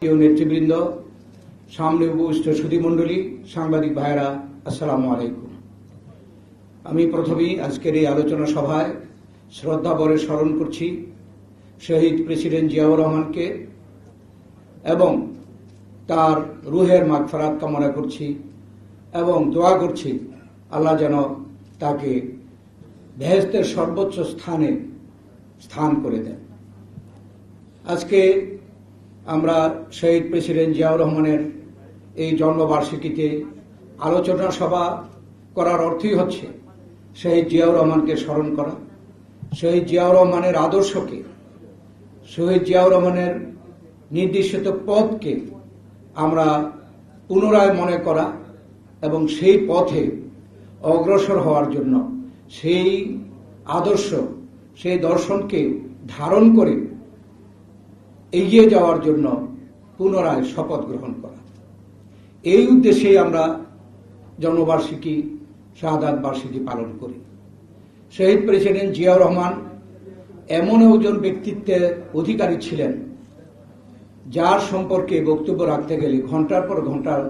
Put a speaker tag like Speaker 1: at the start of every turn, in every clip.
Speaker 1: প্রিয় নেতৃবৃন্দ, সামনে উপস্থিত সুধীমণ্ডলী, সাংবাদিক ভাইয়েরা, আসসালামু আলাইকুম। আমি প্রথমেই আজকের এই আলোচনা সভায় শ্রদ্ধাভরে স্মরণ করছি শহীদ প্রেসিডেন্ট জিয়াউর রহমানকে এবং তার রুহের মাগফিরাত কামনা করছি এবং দোয়া করছি আল্লাহ যেন তাকে বেহেশতের সর্বোচ্চ স্থানে স্থান করে দেন। আজকে আমরা শহীদ প্রেসিডেন্ট জিয়াউর রহমানের এই জন্মবার্ষিকীতে আলোচনা সভা করার অর্থই হচ্ছে শহীদ জিয়াউর রহমানকে স্মরণ করা, শহীদ জিয়াউর রহমানের আদর্শকে, শহীদ জিয়াউর রহমানের নির্দেশিত পথকে আমরা পুনরায় মনে করা এবং সেই পথে অগ্রসর হওয়ার জন্য, সেই আদর্শ, সেই দর্শনকে ধারণ করে এগিয়ে যাওয়ার জন্য পুনরায় শপথ গ্রহণ করা। এই উদ্দেশ্যে আমরা জন্মবার্ষিকী, শাহাদাত বার্ষিকী পালন করি। শহীদ প্রেসিডেন্ট জিয়াউর রহমান এমন একজন ব্যক্তিত্বের অধিকারী ছিলেন যার সম্পর্কে বক্তব্য রাখতে গেলে ঘন্টার পর ঘন্টার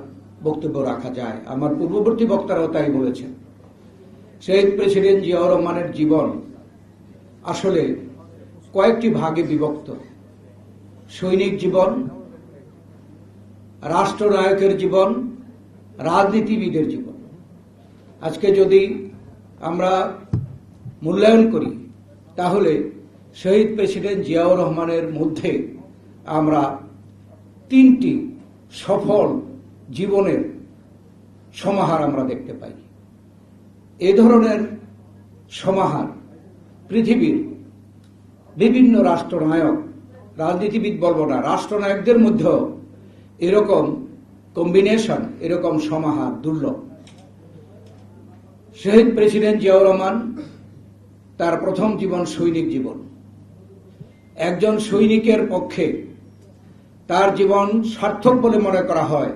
Speaker 1: বক্তব্য রাখা যায়। আমার পূর্ববর্তী বক্তারাও তাই বলেছেন। শহীদ প্রেসিডেন্ট জিয়াউর রহমানের জীবন আসলে কয়েকটি ভাগে বিভক্ত। সৈনিক জীবন, রাষ্ট্রনায়কের জীবন, রাজনীতিবিদের জীবন। আজকে যদি আমরা মূল্যায়ন করি তাহলে শহীদ প্রেসিডেন্ট জিয়াউর রহমানের মধ্যে আমরা তিনটি সফল জীবনের সমাহার আমরা দেখতে পাই। এ ধরনের সমাহার পৃথিবীর বিভিন্ন রাষ্ট্রনায়ক, রাজনীতিবিদ বলবো না, রাষ্ট্রনায়কদের মধ্যেও এরকম কম্বিনেশন, এরকম সমাহার দুর্লভ। শহীদ প্রেসিডেন্ট জিয়াউর রহমান তার প্রথম জীবন সৈনিক জীবন। একজন সৈনিকের পক্ষে তার জীবন সার্থক বলে মনে করা হয়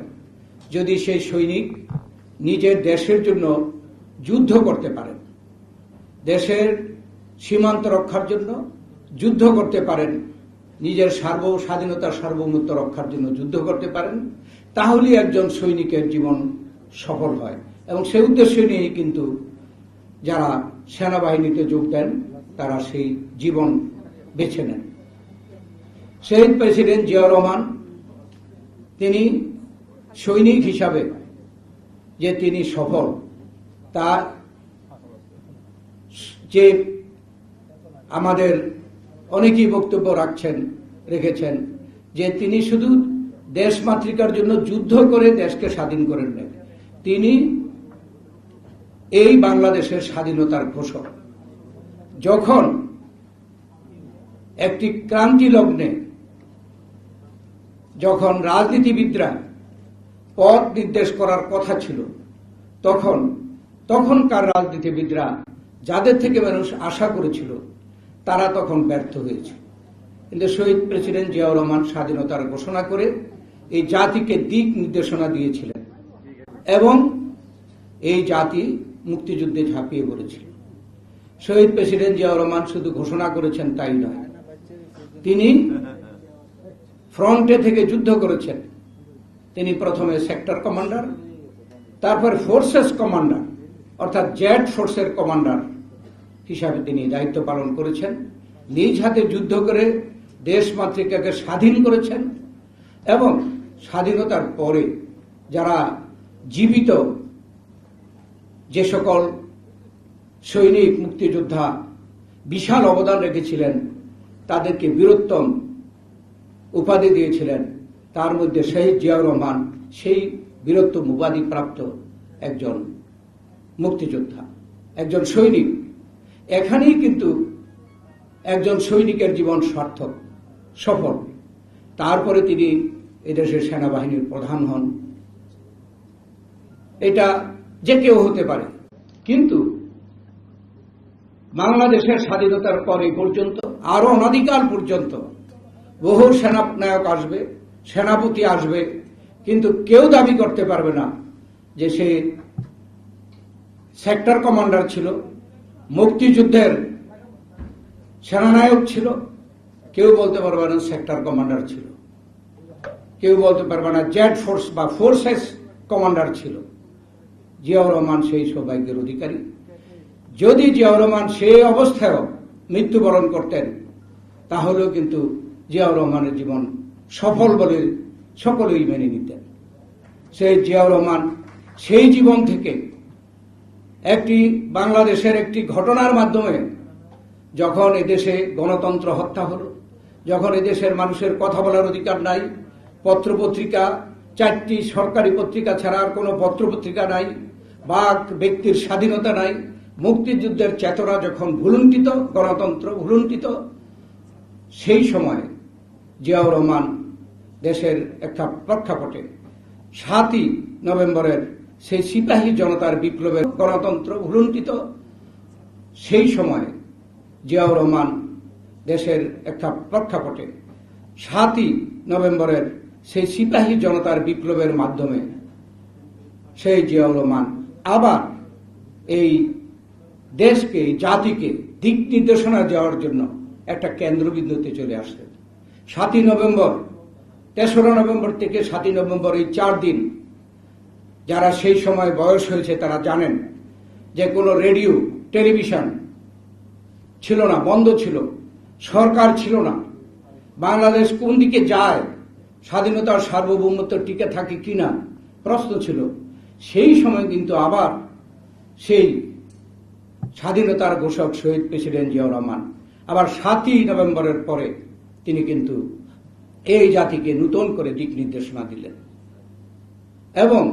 Speaker 1: যদি সেই সৈনিক নিজের দেশের জন্য যুদ্ধ করতে পারেন, দেশের সীমান্ত রক্ষার জন্য যুদ্ধ করতে পারেন, নিজের স্বাধীনতা সার্বভৌমত্ব রক্ষার জন্য যুদ্ধ করতে পারেন, তাহলেই একজন সৈনিকের জীবন সফল হয়। এবং সেই উদ্দেশ্য নিয়ে কিন্তু যারা সেনাবাহিনীতে যোগ দেন তারা সেই জীবন বেছে নেন। শহীদ প্রেসিডেন্ট জিয়াউর রহমান তিনি সৈনিক হিসাবে যে তিনি সফল, তার যে আমাদের অনেকেই বক্তব্য রেখেছেন যে তিনি শুধু দেশমাতৃকার জন্য যুদ্ধ করে দেশকে স্বাধীন করেন নাই, তিনি এই বাংলাদেশের স্বাধীনতার ঘোষক। যখন একটি ক্রান্তি লগ্নে যখন রাজনীতিবিদরা পথ নির্দেশ করার কথা ছিল, তখনকার রাজনীতিবিদরা যাদের থেকে মানুষ আশা করেছিল তারা তখন ব্যর্থ হয়েছে। কিন্তু শহীদ প্রেসিডেন্ট জিয়াউর রহমান স্বাধীনতার ঘোষণা করে এই জাতিকে দিক নির্দেশনা দিয়েছিলেন এবং এই জাতি মুক্তিযুদ্ধে ঝাঁপিয়ে পড়েছিল। শহীদ প্রেসিডেন্ট জিয়াউর রহমান শুধু ঘোষণা করেছেন তাই নয়, তিনি ফ্রন্টে থেকে যুদ্ধ করেছেন। তিনি প্রথমে সেক্টর কমান্ডার, তারপর ফোর্সেস কমান্ডার অর্থাৎ জেড ফোর্সের কমান্ডার হিসাবে তিনি দায়িত্ব পালন করেছেন। নিজ হাতে যুদ্ধ করে দেশ মাতৃকাকে স্বাধীন করেছেন এবং স্বাধীনতার পরে যারা জীবিত যে সকল সৈনিক, মুক্তিযোদ্ধা বিশাল অবদান রেখেছিলেন তাদেরকে বীরোত্তম উপাধি দিয়েছিলেন। তার মধ্যে শহীদ জিয়াউর রহমান সেই বীরোত্তম উপাধি প্রাপ্ত একজন মুক্তিযোদ্ধা, একজন সৈনিক। এখানেই কিন্তু একজন সৈনিকের জীবন সার্থক, সফল। তারপরে তিনি এদেশের সেনাবাহিনীর প্রধান হন। এটা যে কেউ হতে পারে, কিন্তু বাংলাদেশের স্বাধীনতার পরে পর্যন্ত আরো অনাদিকাল পর্যন্ত বহু সেনানায়ক আসবে, সেনাপতি আসবে, কিন্তু কেউ দাবি করতে পারবে না যে সে সেক্টর কমান্ডার ছিল, মুক্তিযুদ্ধের সেনানায়ক ছিল। কেউ বলতে পারবে না সেক্টর কমান্ডার ছিল। কেউ বলতে পারবে না জেড ফোর্স বা ফোর্সেস কমান্ডার ছিল। জিয়াউর রহমান সেই সৌভাগ্যের অধিকারী। যদি জিয়াউর রহমান সেই অবস্থায়ও মৃত্যুবরণ করতেন তাহলেও কিন্তু জিয়াউর রহমানের জীবন সফল বলে সকলেই মেনে নিতেন। সেই জিয়াউর রহমান সেই জীবন থেকে একটি বাংলাদেশের একটি ঘটনার মাধ্যমে যখন এদেশে গণতন্ত্র হত্যা হলো, যখন এদেশের মানুষের কথা বলার অধিকার নাই, পত্রপত্রিকা 4টি সরকারি পত্রিকা ছাড়া আর কোনো পত্রপত্রিকা নাই, বাক ব্যক্তির স্বাধীনতা নাই, মুক্তিযুদ্ধের চেতনা যখন ভুলুণ্ঠিত, গণতন্ত্র ভুলুণ্ঠিত, সেই সময় জিয়াউর রহমান দেশের একটা প্রেক্ষাপটে 7ই নভেম্বরের সেই সিপাহী জনতার বিপ্লবের গণতন্ত্র ভুলুণ্ঠিত, সেই সময় জিয়াউর রহমান দেশের একটা প্রেক্ষাপটে 7ই নভেম্বরের সেই সিপাহী জনতার বিপ্লবের মাধ্যমে সেই জিয়াউর রহমান আবার এই দেশকে, জাতিকে দিক নির্দেশনা দেওয়ার জন্য একটা কেন্দ্রবিন্দুতে চলে আসলেন। 7ই নভেম্বর, 3রা নভেম্বর থেকে 7ই নভেম্বর এই 4 দিন যারা সেই সময় বয়স হয়েছে তারা জানেন যে কোনো রেডিও, টেলিভিশন ছিল না, বন্ধ ছিল, সরকার ছিল না, বাংলাদেশ কোন দিকে যায়, স্বাধীনতার সার্বভৌমত্ব টিকে থাকে কিনা প্রশ্ন ছিল। সেই সময় কিন্তু আবার সেই স্বাধীনতার ঘোষক শহীদ প্রেসিডেন্ট জিয়াউর রহমান আবার 7ই নভেম্বরের পরে তিনি কিন্তু এই জাতিকে নতুন করে দিক নির্দেশনা দিলেন এবং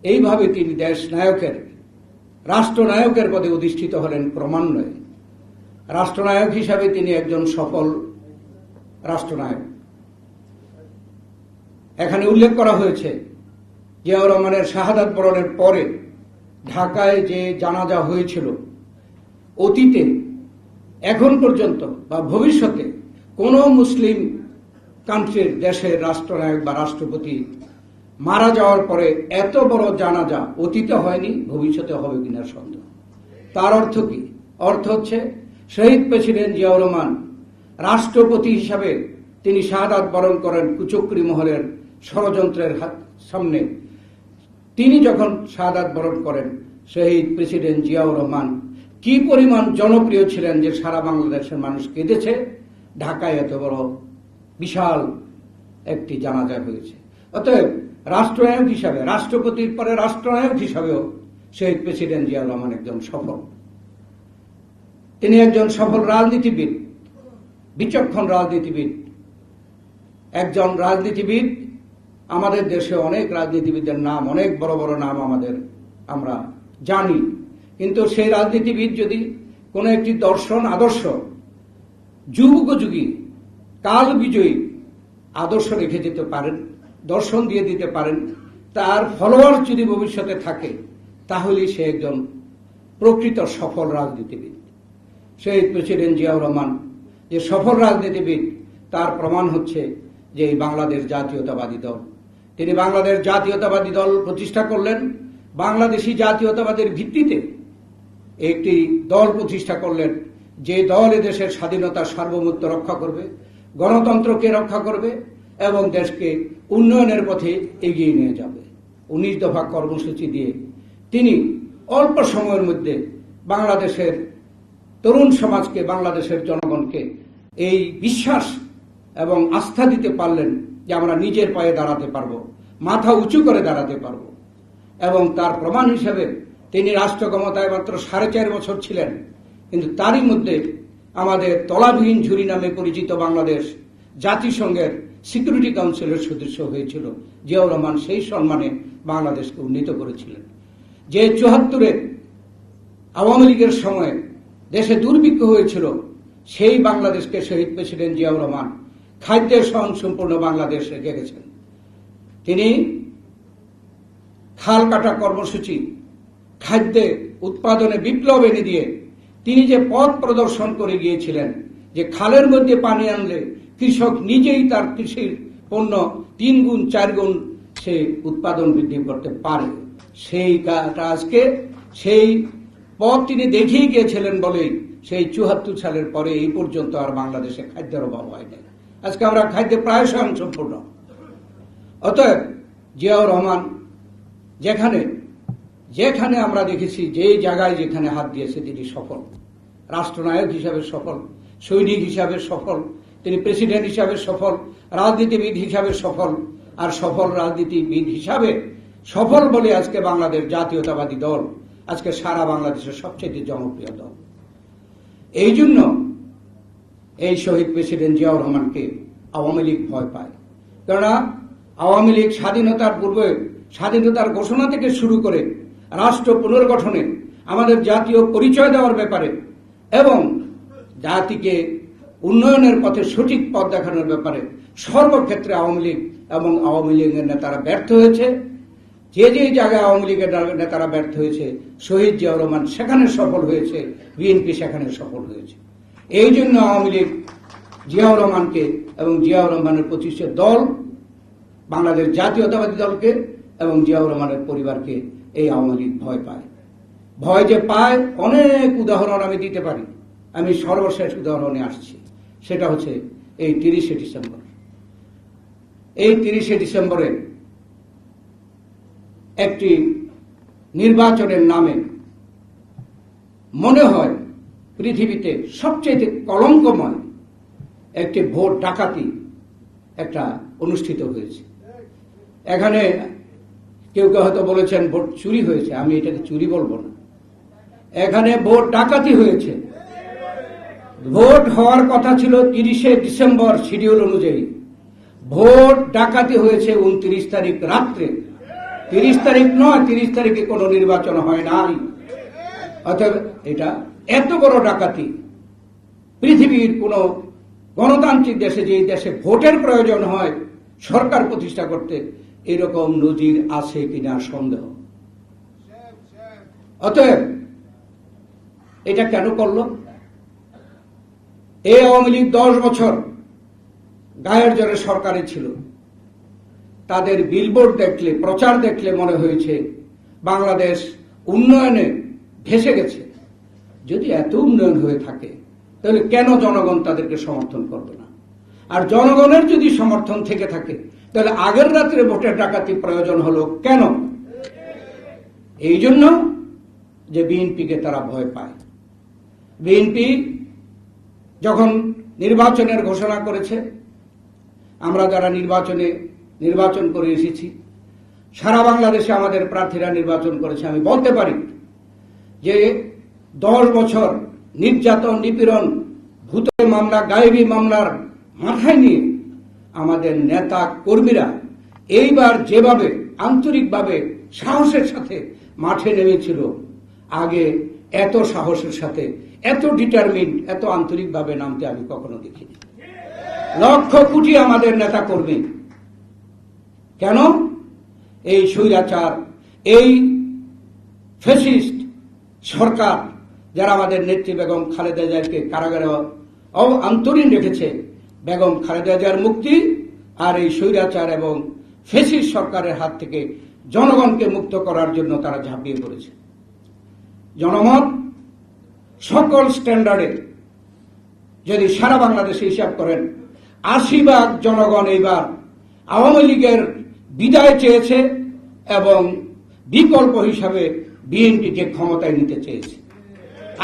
Speaker 1: এইভাবে তিনি দেশ নায়কের, রাষ্ট্রনায়কের পদে অধিষ্ঠিত হলেন ক্রমান্বয়ে। রাষ্ট্রনায়ক হিসাবে তিনি একজন সফল রাষ্ট্রনায়ক। এখানে উল্লেখ করা হয়েছে জিয়াউর রহমানের শাহাদাত বরণের পরে ঢাকায় যে জানাজা হয়েছিল, অতীতে এখন পর্যন্ত বা ভবিষ্যতে কোন মুসলিম কান্ট্রির দেশের রাষ্ট্রনায়ক বা রাষ্ট্রপতি মারা যাওয়ার পরে এত বড় জানাজা অতীতে হয়নি, ভবিষ্যতে হবে কিনা সন্দেহ। তার অর্থ কি? অর্থ হচ্ছে শহীদ প্রেসিডেন্ট জিয়াউর রহমান রাষ্ট্রপতি হিসাবে তিনি শাহাদাত বরণ করেন কুচক্রী মহলের ষড়যন্ত্রের সামনে। তিনি যখন শাহাদাত বরণ করেন, শহীদ প্রেসিডেন্ট জিয়াউর রহমান কি পরিমাণ জনপ্রিয় ছিলেন যে সারা বাংলাদেশের মানুষ কেঁদেছে। ঢাকায় এত বড় বিশাল একটি জানাজা হয়েছে। অতএব রাষ্ট্রনায়ক হিসাবে, রাষ্ট্রপতির পরে রাষ্ট্রনায়ক হিসাবেও শহীদ প্রেসিডেন্ট জিয়াউর রহমান একজন সফল। তিনি একজন সফল রাজনীতিবিদ, বিচক্ষণ রাজনীতিবিদ, একজন রাজনীতিবিদ। আমাদের দেশে অনেক রাজনীতিবিদের নাম, অনেক বড় বড় নাম আমরা জানি, কিন্তু সেই রাজনীতিবিদ যদি কোনো একটি দর্শন, আদর্শ, যুগোপযোগী, কাল বিজয়ী আদর্শ রেখে যেতে পারেন, দর্শন দিয়ে দিতে পারেন, তার ফলোয়ার যদি ভবিষ্যতে থাকে, তাহলে সে একজন প্রকৃত সফল রাজনীতিবিদ। শহীদ প্রেসিডেন্ট জিয়াউর রহমান যে সফল রাজনীতিবিদ তার প্রমাণ হচ্ছে যে এই বাংলাদেশ জাতীয়তাবাদী দল। তিনি বাংলাদেশ জাতীয়তাবাদী দল প্রতিষ্ঠা করলেন, বাংলাদেশি জাতীয়তাবাদের ভিত্তিতে একটি দল প্রতিষ্ঠা করলেন, যে দল এদেশের স্বাধীনতা, সার্বভৌমত্ব রক্ষা করবে, গণতন্ত্রকে রক্ষা করবে এবং দেশকে উন্নয়নের পথে এগিয়ে নিয়ে যাবে। 19 দফা কর্মসূচি দিয়ে তিনি অল্প সময়ের মধ্যে বাংলাদেশের তরুণ সমাজকে, বাংলাদেশের জনগণকে এই বিশ্বাস এবং আস্থা দিতে পারলেন যে আমরা নিজের পায়ে দাঁড়াতে পারবো, মাথা উঁচু করে দাঁড়াতে পারবো। এবং তার প্রমাণ হিসেবে তিনি রাষ্ট্র ক্ষমতায় মাত্র 4.5 বছর ছিলেন, কিন্তু তারই মধ্যে আমাদের তলাবিহীন ঝুড়ি নামে পরিচিত বাংলাদেশ জাতিসংঘের সিকিউরিটি কাউন্সিলের সদস্য হয়েছিল। জিয়াউর রহমান সেই সম্মানে বাংলাদেশকে উন্নীত করেছিলেন। যে 74-এ আওয়ামী লীগের সময় দেশে দুর্ভিক্ষ হয়েছিল, সেই বাংলাদেশকে শহীদ প্রেসিডেন্ট জিয়াউর রহমান খাদ্যের স্বয়ংসম্পূর্ণ বাংলাদেশ রেখে গেছেন। তিনি খাল কাটা কর্মসূচি, খাদ্যে উৎপাদনে বিপ্লব এনে দিয়ে তিনি যে পথ প্রদর্শন করে গিয়েছিলেন যে খালের মধ্যে পানি আনলে কৃষক নিজেই তার কৃষির পণ্য 3 গুণ 4 গুণ সে উৎপাদন বৃদ্ধি করতে পারে, সেই আজকে সেই পথ তিনি দেখিয়ে গিয়েছিলেন বলেই সেই 74 সালের পরে এই পর্যন্ত আর বাংলাদেশে খাদ্যের অভাব হয়নি। আজকে আমরা খাদ্যে প্রায় স্বয়ংসম্পূর্ণ। অতএব জিয়াউর রহমান যেখানে যেখানে আমরা দেখেছি, যে জায়গায় যেখানে হাত দিয়েছে তিনি সফল, রাষ্ট্রনায়ক হিসাবে সফল, সৈনিক হিসাবে সফল, তিনি প্রেসিডেন্ট হিসাবে সফল, রাজনীতিবিদ হিসাবে সফল, আর সফল রাজনীতিবিদ হিসাবে সফল বলে আজকে বাংলাদেশ জাতীয়তাবাদী দল আজকে সারা বাংলাদেশের সবচেয়ে জনপ্রিয় দল। এই জন্য এই শহীদ প্রেসিডেন্ট জিয়াউর রহমানকে আওয়ামী লীগ ভয় পায়। কেননা আওয়ামী লীগ স্বাধীনতার পূর্বে, স্বাধীনতার ঘোষণা থেকে শুরু করে রাষ্ট্র পুনর্গঠনে, আমাদের জাতীয় পরিচয় দেওয়ার ব্যাপারে এবং জাতিকে উন্নয়নের পথে সঠিক পথ দেখানোর ব্যাপারে সর্বক্ষেত্রে আওয়ামী লীগ এবং আওয়ামী লীগের নেতারা ব্যর্থ হয়েছে। যে যে জায়গায় আওয়ামী লীগের নেতারা ব্যর্থ হয়েছে, শহীদ জিয়াউর রহমান সেখানে সফল হয়েছে, বিএনপি সেখানে সফল হয়েছে। এই জন্য আওয়ামী লীগ জিয়াউর রহমানকে এবং জিয়াউর রহমানের প্রতিষ্ঠিত দল, বাংলাদেশ জাতীয়তাবাদী দলকে এবং জিয়াউর রহমানের পরিবারকে এই আওয়ামী লীগ ভয় পায়। ভয় যে পায় অনেক উদাহরণ আমি দিতে পারি। আমি সর্বশেষ উদাহরণে আসছি, সেটা হচ্ছে এই 30শে ডিসেম্বর। এই 30শে ডিসেম্বরে একটি নির্বাচনের নামে মনে হয় পৃথিবীতে সবচেয়ে কলঙ্কময় একটি ভোট ডাকাতি একটা অনুষ্ঠিত হয়েছে। এখানে কেউ কেউ হয়তো বলেছেন ভোট চুরি হয়েছে, আমি এটাকে চুরি বলবো না, এখানে ভোট ডাকাতি হয়েছে। ভোট হওয়ার কথা ছিল 30শে ডিসেম্বর শিডিউল অনুযায়ী, ভোট ডাকাতি হয়েছে 29 তারিখ রাত্রে। 30 তারিখ নয়, 30 তারিখে কোনো নির্বাচন হয় নাই। অতএব এটা এত বড় ডাকাতি পৃথিবীর কোন গণতান্ত্রিক দেশে, যে দেশে ভোটের প্রয়োজন হয় সরকার প্রতিষ্ঠা করতে, এরকম নজির আছে কিনা সন্দেহ। অতএব এটা কেন করল? এই আওয়ামী লীগ 10 বছর গায়ের জোরে সরকারে ছিল। তাদের বিলবোর্ড দেখলে, প্রচার দেখলে মনে হয়েছে বাংলাদেশ উন্নয়নে ভেসে গেছে। যদি এত উন্নয়ন হয়ে থাকে তাহলে কেন জনগণ তাদেরকে সমর্থন করবে না? আর জনগণের যদি সমর্থন থেকে থাকে তাহলে আগের রাত্রে ভোটের ডাকাতি প্রয়োজন হলো কেন? এই জন্য যে বিএনপিকে তারা ভয় পায়। বিএনপি যখন নির্বাচনের ঘোষণা করেছে, আমরা যারা নির্বাচন করে এসেছি, সারা বাংলাদেশে আমাদের প্রার্থীরা নির্বাচন করেছে, আমি বলতে পারি যে 10 বছর নির্যাতন, নিপীড়ন, ভূতের মামলা, গায়েবী মামলার মাথায় নিয়ে আমাদের নেতা কর্মীরা এইবার যেভাবে আন্তরিকভাবে সাহসের সাথে মাঠে নেমেছিল, আগে এত সাহসের সাথে, এত ডিটারমিন্ড, এত আন্তরিকভাবে নামতে আমি কখনো দেখিনি। লক্ষ কোটি আমাদের নেতা কর্মী। কেন? এই স্বৈরাচার, এই ফ্যাসিস্ট সরকার যারা আমাদের নেত্রী বেগম খালেদা জিয়াকে কারাগারে অন্তরীণ রেখেছে, বেগম খালেদা জিয়ার মুক্তি আর এই স্বৈরাচার এবং ফ্যাসিস্ট সরকারের হাত থেকে জনগণকে মুক্ত করার জন্য তারা ঝাঁপিয়ে পড়েছে। জনমত সকল স্ট্যান্ডার্ডে যদি সারা বাংলাদেশে হিসাব করেন, 80% জনগণ এইবার আওয়ামী লীগের বিদায় চেয়েছে এবং বিকল্প হিসাবে বিএনপিকে ক্ষমতায় নিতে চেয়েছে।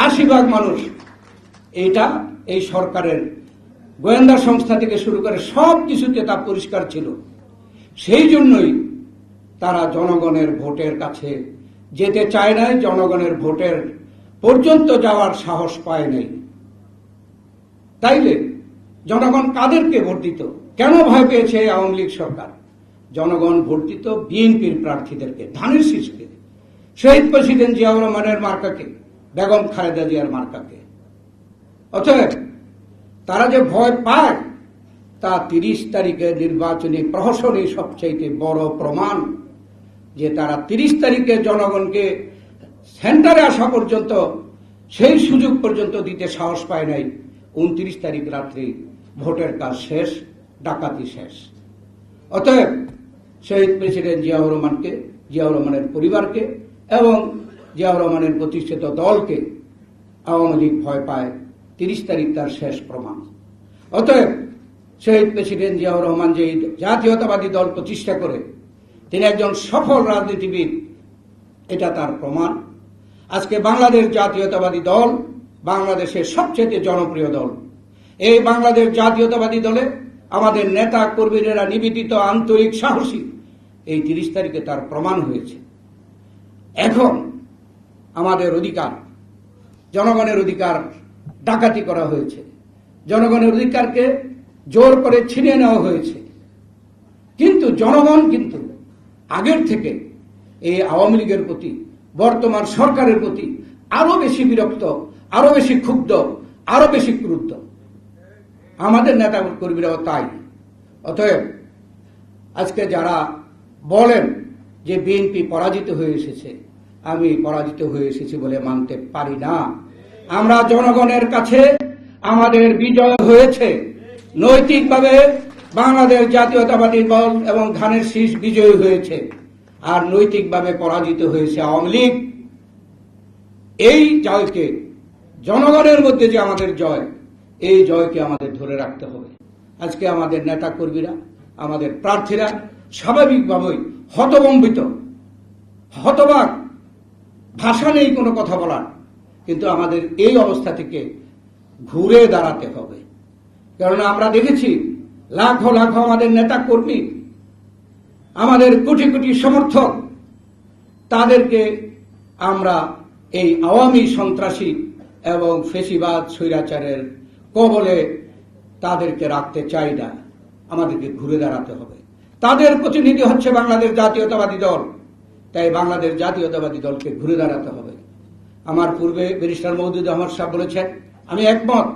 Speaker 1: 80% মানুষ। এটা এই সরকারের গোয়েন্দা সংস্থা থেকে শুরু করে সব কিছুতে তা পরিষ্কার ছিল। সেই জন্যই তারা জনগণের ভোটের কাছে যেতে চায় নাই, জনগণের ভোটের পর্যন্ত যাওয়ার সাহস পায় নাই। তাইলে জনগণ কাদেরকে ভোট দিত? কেন ভয় পেয়েছে আওয়ামী লীগ সরকার? জনগণ ভোট দিত বিএনপির প্রার্থীদেরকে, ধানের শীষকে, শহীদ প্রেসিডেন্ট জিয়াউর রহমানের মার্কাকে, বেগম খালেদা জিয়ার মার্কাকে। অতএব তারা যে ভয় পায় তা 30 তারিখের নির্বাচনী প্রহসনই সবচেয়ে বড় প্রমাণ যে তারা 30 তারিখে জনগণকে সেন্টারে আসা পর্যন্ত, সেই সুযোগ পর্যন্ত দিতে সাহস পায় নাই। 29 তারিখ রাত্রি ভোটের কাজ শেষ, ডাকাতি শেষ। অতএব শহীদ প্রেসিডেন্ট জিয়াউর রহমানকে, জিয়াউর রহমানের পরিবারকে এবং জিয়াউর রহমানের প্রতিষ্ঠিত দলকে আওয়ামী লীগ ভয় পায়। 30 তারিখ তার শেষ প্রমাণ। অতএব শহীদ প্রেসিডেন্ট জিয়াউর রহমান যে জাতীয়তাবাদী দল প্রতিষ্ঠা করে তিনি একজন সফল রাজনীতিবিদ, এটা তার প্রমাণ। আজকে বাংলাদেশ জাতীয়তাবাদী দল বাংলাদেশের সবচেয়ে জনপ্রিয় দল। এই বাংলাদেশ জাতীয়তাবাদী দলে আমাদের নেতা কর্মীরা নিবেদিত, আন্তরিক, সাহসী। এই 30 তারিখে তার প্রমাণ হয়েছে। এখন আমাদের অধিকার, জনগণের অধিকার ডাকাতি করা হয়েছে, জনগণের অধিকারকে জোর করে ছিনিয়ে নেওয়া হয়েছে। কিন্তু জনগণ কিন্তু আগের থেকে এই আওয়ামী লীগের প্রতি, বর্তমান সরকারের প্রতি আরো বেশি বিরক্ত, আরো বেশি ক্ষুব্ধ, আরো বেশি ক্রুদ্ধ। আমাদের নেতা কর্মীরাও তাই। অতএব আজকে যারা বলেন যে বিএনপি পরাজিত হয়ে এসেছে, আমি পরাজিত হয়ে এসেছি বলে মানতে পারি না। আমরা জনগণের কাছে আমাদের বিজয় হয়েছে। নৈতিকভাবে বাংলাদেশ জাতীয়তাবাদী দল এবং ধানের শীষ বিজয়ী হয়েছে, আর নৈতিকভাবে পরাজিত হয়েছে আওয়ামী লীগ। এই জয়কে, জনগণের মধ্যে যে আমাদের জয়, এই জয়কে আমাদের ধরে রাখতে হবে। আজকে আমাদের নেতা কর্মীরা, আমাদের প্রার্থীরা স্বাভাবিকভাবেই হতভম্বিত, হতবাক, ভাষা নেই কোনো কথা বলার। কিন্তু আমাদের এই অবস্থা থেকে ঘুরে দাঁড়াতে হবে। কারণ আমরা দেখেছি লাখো লাখো আমাদের নেতা কর্মী, আমাদের কোটি কোটি সমর্থক, তাদেরকে আমরা এই আওয়ামী সন্ত্রাসী এবং ফেসিবাদ স্বৈরাচারের কবলে তাদেরকে রাখতে চাই না। আমাদেরকে ঘুরে দাঁড়াতে হবে। তাদের প্রতিনিধি হচ্ছে বাংলাদেশ জাতীয়তাবাদী দল। তাই বাংলাদেশ জাতীয়তাবাদী দলকে ঘুরে দাঁড়াতে হবে। আমার পূর্বে ব্যারিস্টার মওদুদ আহমদ সাহেব বলেছেন, আমি একমত।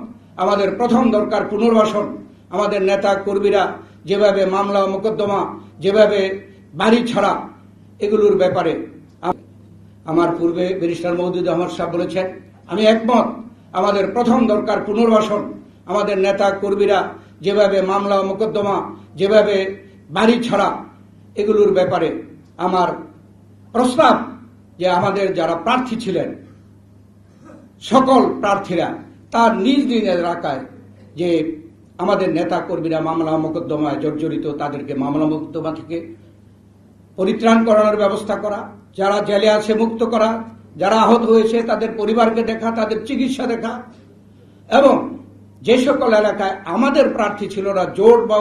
Speaker 1: আমাদের প্রথম দরকার পুনর্বাসন। আমাদের নেতা কর্মীরা যেভাবে মামলা মোকদ্দমা, যেভাবে বাড়ি ছাড়া, এগুলোর ব্যাপারে আমার পূর্বে ব্যারিস্টার মওদুদ আহমদ সাহেব বলেছেন, আমি একমত। আমাদের প্রথম দরকার পুনর্বাসন। আমাদের নেতা কর্মীরা যেভাবে মামলা মোকদ্দমা, যেভাবে বাড়ি ছাড়া, এগুলোর ব্যাপারে আমার প্রস্তাব যে আমাদের যারা প্রার্থী ছিলেন, সকল প্রার্থীরা তার নিজ নিজ এলাকায় যে আমাদের নেতা কর্মীরা মামলা মোকদ্দমায় জর্জরিত, তাদেরকে মামলা মোকদ্দমা থেকে পরিত্রাণ করানোর ব্যবস্থা করা, যারা জেলে আছে মুক্ত করা, যারা আহত হয়েছে তাদের পরিবারকে দেখা, তাদের চিকিৎসা দেখা, এবং যে সকল এলাকায় আমাদের প্রার্থী ছিল না, জোট বা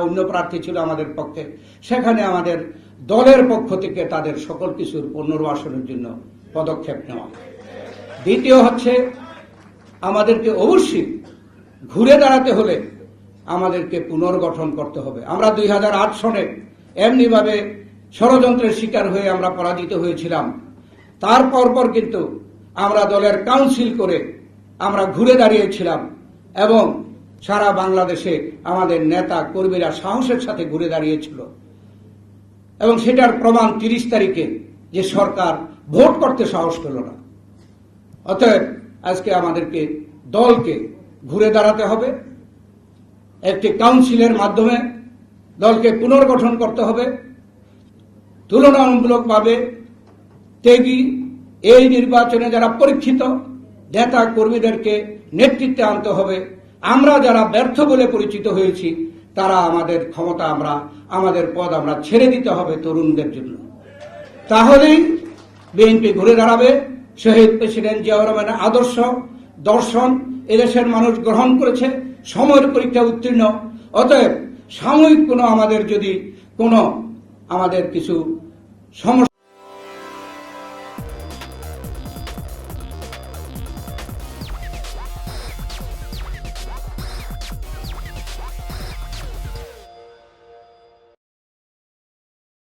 Speaker 1: অন্য প্রার্থী ছিল আমাদের পক্ষে, সেখানে আমাদের দলের পক্ষ থেকে তাদের সকল কিছুর পুনর্বাসনের জন্য পদক্ষেপ নেওয়া। দ্বিতীয় হচ্ছে, আমাদেরকে অবশ্যই ঘুরে দাঁড়াতে হলে আমাদেরকে পুনর্গঠন করতে হবে। আমরা 2008 সনে এমনিভাবে ষড়যন্ত্রের শিকার হয়ে আমরা পরাজিত হয়েছিলাম। তারপর কিন্তু আমরা দলের কাউন্সিল করে আমরা ঘুরে দাঁড়িয়েছিলাম এবং সারা বাংলাদেশে আমাদের নেতা কর্মীরা সাহসের সাথে ঘুরে দাঁড়িয়েছিল। এবং সেটার প্রমাণ 30 তারিখে যে সরকার ভোট করতে সাহস পেল না। অতএব আজকে আমাদেরকে দলকে ঘুরে দাঁড়াতে হবে। একটি কাউন্সিলের মাধ্যমে দলকে পুনর্গঠন করতে হবে। তুলনামূলকভাবে ত্যাগী এই নির্বাচনে যারা পরীক্ষিত নেতা কর্মীদেরকে নেতৃত্বে আনতে হবে। আমরা যারা ব্যর্থ বলে পরিচিত হয়েছি, তারা আমাদের ক্ষমতা, আমাদের পদ আমরা ছেড়ে দিতে হবে তরুণদের জন্য। তাহলেই বিএনপি ঘুরে দাঁড়াবে। শহীদ প্রেসিডেন্ট জিয়াউর রহমানের আদর্শ, দর্শন এদেশের মানুষ গ্রহণ করেছে, সময়ের পরীক্ষা উত্তীর্ণ। অতএব সাময়িক আমাদের কিছু সমস্যা